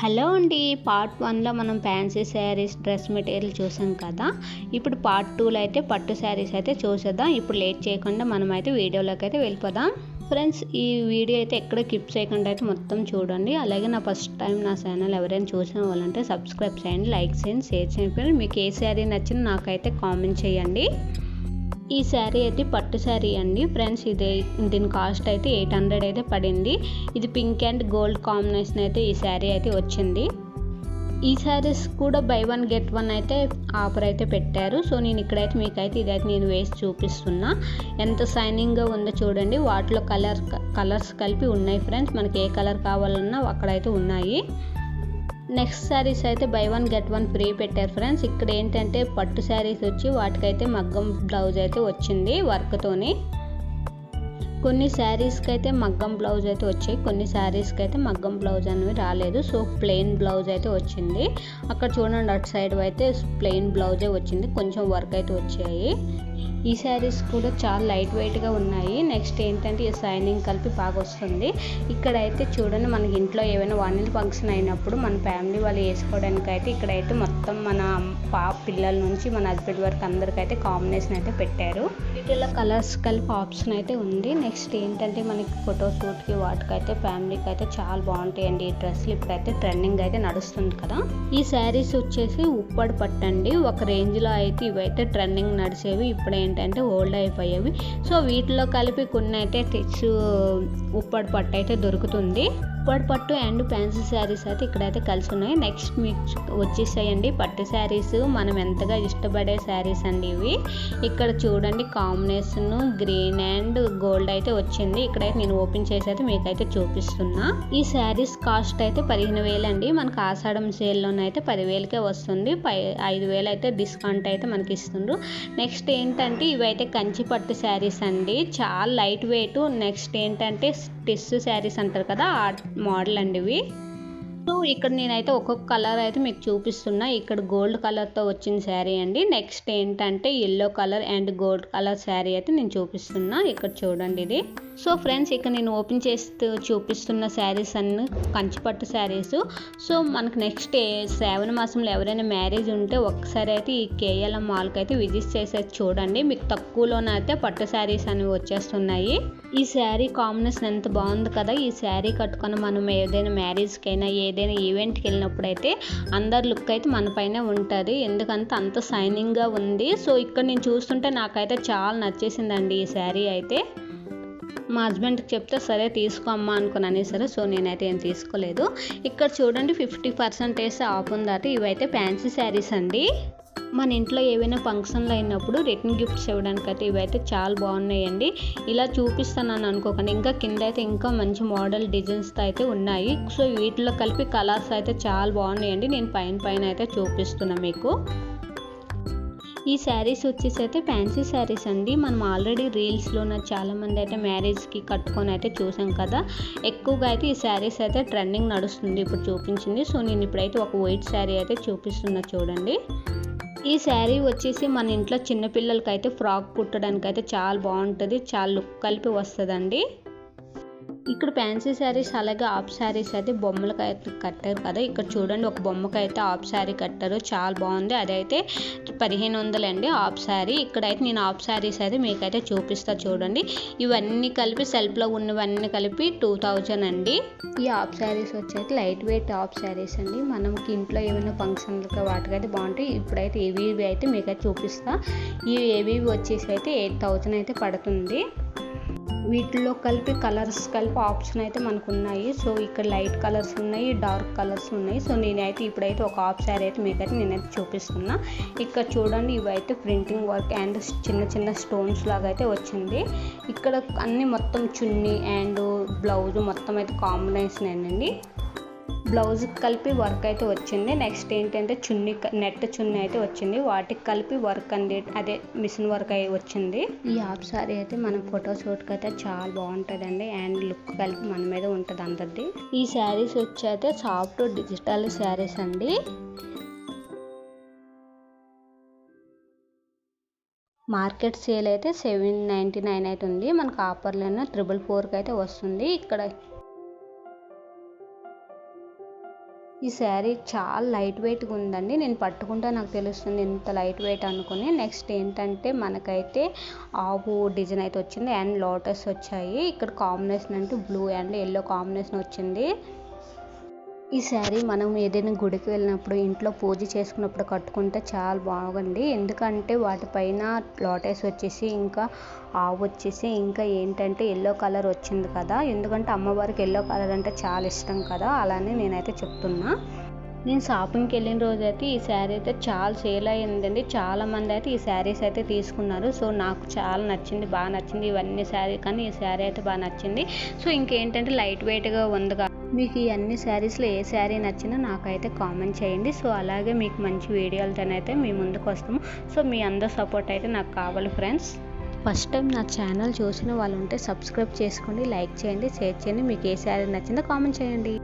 Hello అండి. Part 1లో మనం fancy saris dress material చూసాం కదా. ఇప్పుడు పార్ట్ 2లో అయితే పట్టు శారీస్ అయితే చూసేద్దాం. ఇప్పుడు లేట్ చేయకుండా మనం అయితే వీడియోలోకి అయితే వెళ్ళిపోదాం. ఫ్రెండ్స్, ఈ వీడియో అయితే ఎక్కడ స్కిప్ చేయకుండా అయితే మొత్తం చూడండి. అలాగే నా ఫస్ట్ టైం నా ఛానల్ ఎవరైనా చూసిన వాళ్ళంటే సబ్స్క్రైబ్ చేయండి, లైక్ చేయండి, షేర్ చేయండి. మీకు ఏ శారీ నచ్చిందో నాకైతే కామెంట్ చేయండి. ఈ శారీ అయితే పట్టు శారీ అండి ఫ్రెండ్స్. దీని కాస్ట్ అయితే 800 అయితే పడింది. ఇది పింక్ అండ్ గోల్డ్ కాంబినేషన్ అయితే ఈ శారీ అయితే వచ్చింది. ఈ శారీస్ కూడా బై 1 గెట్ 1 అయితే ఆఫర్ అయితే పెట్టారు. సో నేను ఇక్కడైతే మీకైతే ఇదైతే నేను వేసి చూపిస్తున్నా. ఎంత షైనింగ్గా ఉందో చూడండి. వాటిలో కలర్స్ కలిపి ఉన్నాయి ఫ్రెండ్స్. మనకి ఏ కలర్ కావాలన్నా అక్కడైతే ఉన్నాయి. నెక్స్ట్ శారీస్ అయితే బై 1 గెట్ 1 ఫ్రీ పెట్టారు ఫ్రెండ్స్. ఇక్కడ ఏంటంటే పట్టు శారీస్ వచ్చి వాటికైతే మగ్గం బ్లౌజ్ అయితే వచ్చింది వర్క్తోని. కొన్ని శారీస్కి అయితే మగ్గం బ్లౌజ్ అయితే వచ్చాయి, కొన్ని శారీస్కి అయితే మగ్గం బ్లౌజ్ అనేవి రాలేదు. సో ప్లెయిన్ బ్లౌజ్ అయితే వచ్చింది. అక్కడ చూడండి, అటు సైడ్ అయితే ప్లెయిన్ బ్లౌజే వచ్చింది, కొంచెం వర్క్ అయితే వచ్చాయి. ఈ శారీస్ కూడా చాలా లైట్ వెయిట్గా ఉన్నాయి. నెక్స్ట్ ఏంటంటే ఈ షైనింగ్ కలిపి బాగా వస్తుంది. ఇక్కడైతే చూడండి, మనకి ఇంట్లో ఏమైనా వాణిజ్య ఫంక్షన్ అయినప్పుడు మన ఫ్యామిలీ వాళ్ళు వేసుకోవడానికి అయితే ఇక్కడైతే మొత్తం మన పిల్లల నుంచి మన హస్బెండ్ వరకు అందరికైతే కాంబినేషన్ అయితే పెట్టారు. వీటిలో కలర్స్ కలిపి ఆప్షన్ అయితే ఉంది. నెక్స్ట్ ఏంటంటే మనకి ఫోటోషూట్కి వాటికైతే ఫ్యామిలీకి అయితే చాలా బాగుంటాయండి ఈ డ్రెస్సులు. ఇప్పుడైతే ట్రెండింగ్ అయితే నడుస్తుంది కదా. ఈ శారీస్ వచ్చేసి ఉప్పడి పట్టండి. ఒక రేంజ్లో అయితే ఇవైతే ట్రెండింగ్ నడిచేవి, ఇప్పుడు ఏంటంటే ఓల్డ్ అయిపోయేవి. సో వీటిలో కలిపి కొన్ని అయితే ఉప్పడి పట్టు అయితే దొరుకుతుంది. ఉప్పడి పట్టు అండ్ ఫ్యాన్సీ శారీస్ అయితే ఇక్కడైతే కలిసి ఉన్నాయి. నెక్స్ట్ మీకు వచ్చేసాయండి పట్టు శారీస్. మనం ఎంతగా ఇష్టపడే శారీస్ అండి ఇవి. ఇక్కడ చూడండి, కాంబినేషన్ గ్రీన్ అండ్ గోల్డ్ అయితే వచ్చింది. ఇక్కడైతే నేను ఓపెన్ చేసి అయితే మీకైతే చూపిస్తున్నా. ఈ శారీస్ కాస్ట్ అయితే 15,000 అండి. మనకు ఆషాఢం సేల్లోనైతే 10,000కే వస్తుంది. 5,000 అయితే డిస్కౌంట్ అయితే మనకి ఇస్తుండ్రు. నెక్స్ట్ ఏంటంటే ఇవైతే కంచి పట్టు శారీస్ అండి, చాలా లైట్ వెయిట్. నెక్స్ట్ ఏంటంటే టిష్యూ శారీస్ అంటారు కదా, ఆ మోడల్ అండి ఇవి. సో ఇక్కడ నేనైతే ఒక్కొక్క కలర్ అయితే మీకు చూపిస్తున్నా. ఇక్కడ గోల్డ్ కలర్తో వచ్చిన శారీ అండి. నెక్స్ట్ ఏంటంటే yellow colour and gold colour sari అయితే నేను చూపిస్తున్నా. ఇక్కడ చూడండి ఇది. సో ఫ్రెండ్స్, ఇక్కడ నేను ఓపెన్ చేస్తూ చూపిస్తున్న శారీస్ అన్ని కంచిపట్టు శారీస్. సో మనకు నెక్స్ట్ శ్రావణ మాసంలో ఎవరైనా మ్యారేజ్ ఉంటే ఒక్కసారి అయితే ఈ కేఎల్ఎం మాల్కి అయితే విజిట్ చేసేది చూడండి. మీకు తక్కువలోనైతే పట్టు శారీస్ అనేవి వచ్చేస్తున్నాయి. ఈ శారీ కాంబినేషన్ ఎంత బాగుంది కదా. ఈ శారీ కట్టుకొని మనం ఏదైనా మ్యారేజ్కి అయినా ఏదైనా ఈవెంట్కి వెళ్ళినప్పుడు అయితే అందరి లుక్ అయితే మన పైన ఉంటుంది, ఎందుకంటే అంత షైనింగ్గా ఉంది. సో ఇక్కడ నేను చూస్తుంటే నాకైతే చాలా నచ్చేసిందండి ఈ శారీ అయితే. మా హస్బెండ్కి చెప్తే సరే తీసుకోమ్మా అనుకున్నాను సరే. సో నేనైతే ఏం తీసుకోలేదు. ఇక్కడ చూడండి 50% ఆఫ్ ఉందట. ఇవైతే ఫ్యాన్సీ శారీస్ అండి. మన ఇంట్లో ఏవైనా ఫంక్షన్లు అయినప్పుడు రిటర్న్ గిఫ్ట్స్ ఇవ్వడానికి అయితే ఇవైతే చాలా బాగున్నాయండి. ఇలా చూపిస్తానని అనుకోకండి, ఇంకా కింద అయితే ఇంకా మంచి మోడల్ డిజైన్స్తో అయితే ఉన్నాయి. సో వీటిలో కలిపి కలర్స్ అయితే చాలా బాగున్నాయండి. నేను పైన అయితే చూపిస్తున్నా మీకు. ఈ శారీస్ వచ్చేసి అయితే ఫ్యాన్సీ శారీస్ అండి. మనం ఆల్రెడీ రీల్స్లోన చాలామంది అయితే మ్యారేజ్కి కట్టుకొని అయితే చూసాం కదా. ఎక్కువగా అయితే ఈ శారీస్ అయితే ట్రెండింగ్ నడుస్తుంది ఇప్పుడు చూపించింది. సో నేను ఇప్పుడైతే ఒక వైట్ శారీ అయితే చూపిస్తున్నా చూడండి. ఈ శారీ వచ్చేసి మన ఇంట్లో చిన్నపిల్లలకి అయితే ఫ్రాక్ కుట్టడానికి అయితే చాలా బాగుంటుంది, చాలా లుక్ కలిపి వస్తుందండి. ఇక్కడ ఫ్యాన్సీ శారీస్ అలాగే ఆఫ్ శారీస్ అయితే బొమ్మలకు అయితే కట్టారు కదా. ఇక్కడ చూడండి, ఒక బొమ్మకు అయితే ఆఫ్ శారీ కట్టారు, చాలా బాగుంది. అదైతే 1,500 అండి ఆఫ్ శారీ. ఇక్కడైతే నేను ఆఫ్ శారీస్ అయితే మీకైతే చూపిస్తా చూడండి. ఇవన్నీ కలిపి సెల్ఫ్లో ఉన్నవన్నీ కలిపి 2,000 అండి. ఈ ఆఫ్ శారీస్ వచ్చేసి లైట్ వెయిట్ ఆఫ్ శారీస్ అండి. మనకి ఇంట్లో ఏమైనా ఫంక్షన్లకి వాటికైతే బాగుంటాయి. ఇప్పుడైతే ఇవి అయితే మీకైతే చూపిస్తా. ఈ ఏవి వచ్చేసి అయితే 8,000 అయితే పడుతుంది. వీటిలో కలిపి కలర్స్ కలిపి ఆప్షన్ అయితే మనకు ఉన్నాయి. సో ఇక్కడ లైట్ కలర్స్ ఉన్నాయి, డార్క్ కలర్స్ ఉన్నాయి. సో నేనైతే ఇప్పుడైతే ఒక ఆఫ్ శారీ అయితే మీకైతే నేనైతే చూపిస్తున్నా. ఇక్కడ చూడండి, ఇవైతే ప్రింటింగ్ వర్క్ అండ్ చిన్న చిన్న స్టోన్స్ లాగా అయితే వచ్చింది. ఇక్కడ అన్ని మొత్తం చున్నీ అండ్ బ్లౌజ్ మొత్తం అయితే కాంబినేషన్ అండి. బ్లౌజ్కి కలిపి వర్క్ అయితే వచ్చింది. నెక్స్ట్ ఏంటంటే చున్నీ, నెట్ చున్నీ అయితే వచ్చింది, వాటికి కలిపి వర్క్ అండి, అదే మిషన్ వర్క్ అయి వచ్చింది. ఈ హాఫ్ సారీ అయితే మన ఫోటోషూట్కి అయితే చాలా బాగుంటుందండి అండ్ లుక్ కలిపి మన మీద ఉంటుంది అందరిది. ఈ శారీస్ వచ్చి అయితే సాఫ్ట్ డిజిటల్ శారీస్ అండి. మార్కెట్ సేల్ అయితే 799 అయితే ఉంది. మనకు ఆఫర్లోనే 444కి అయితే వస్తుంది. ఇక్కడ ఈ శారీ చాలా లైట్ వెయిట్గా ఉందండి. నేను పట్టుకుంటే నాకు తెలుస్తుంది ఇంత లైట్ వెయిట్ అనుకుని. నెక్స్ట్ ఏంటంటే మనకైతే ఆవు డిజైన్ అయితే వచ్చింది అండ్ లోటస్ వచ్చాయి. ఇక్కడ కాంబినేషన్ అంటే బ్లూ అండ్ ఎల్లో కాంబినేషన్ వచ్చింది. ఈ శారీ మనం ఏదైనా గుడికి వెళ్ళినప్పుడు ఇంట్లో పూజ చేసుకున్నప్పుడు కట్టుకుంటే చాలా బాగుంది. ఎందుకంటే వాటిపైన లోటస్ వచ్చేసి ఇంకా ఆవు వచ్చేసి ఇంకా ఏంటంటే ఎల్లో కలర్ వచ్చింది కదా. ఎందుకంటే అమ్మవారికి ఎల్లో కలర్ అంటే చాలా ఇష్టం కదా, అలానే నేనైతే చెప్తున్నా. నేను షాపింగ్కి వెళ్ళిన రోజు అయితే ఈ శారీ అయితే చాలా సేల్ అయ్యిందండి. చాలామంది అయితే ఈ శారీస్ అయితే తీసుకున్నారు. సో నాకు చాలా నచ్చింది, బాగా నచ్చింది ఇవన్నీ శారీ, కానీ ఈ శారీ అయితే బాగా నచ్చింది. సో ఇంకేంటంటే లైట్ వెయిట్గా ఉంది కదా. మీకు ఈ అన్ని శారీస్లో ఏ శారీ నచ్చినా నాకైతే కామెంట్ చేయండి. సో అలాగే మీకు మంచి వీడియోలతోనైతే మీ ముందుకు వస్తాము. సో మీ అందరి సపోర్ట్ అయితే నాకు కావాలి ఫ్రెండ్స్. ఫస్ట్ టైం నా ఛానల్ చూసిన వాళ్ళు ఉంటే సబ్స్క్రైబ్ చేసుకోండి, లైక్ చేయండి, షేర్ చేయండి. మీకు ఏ శారీ నచ్చిందో కామెంట్ చేయండి.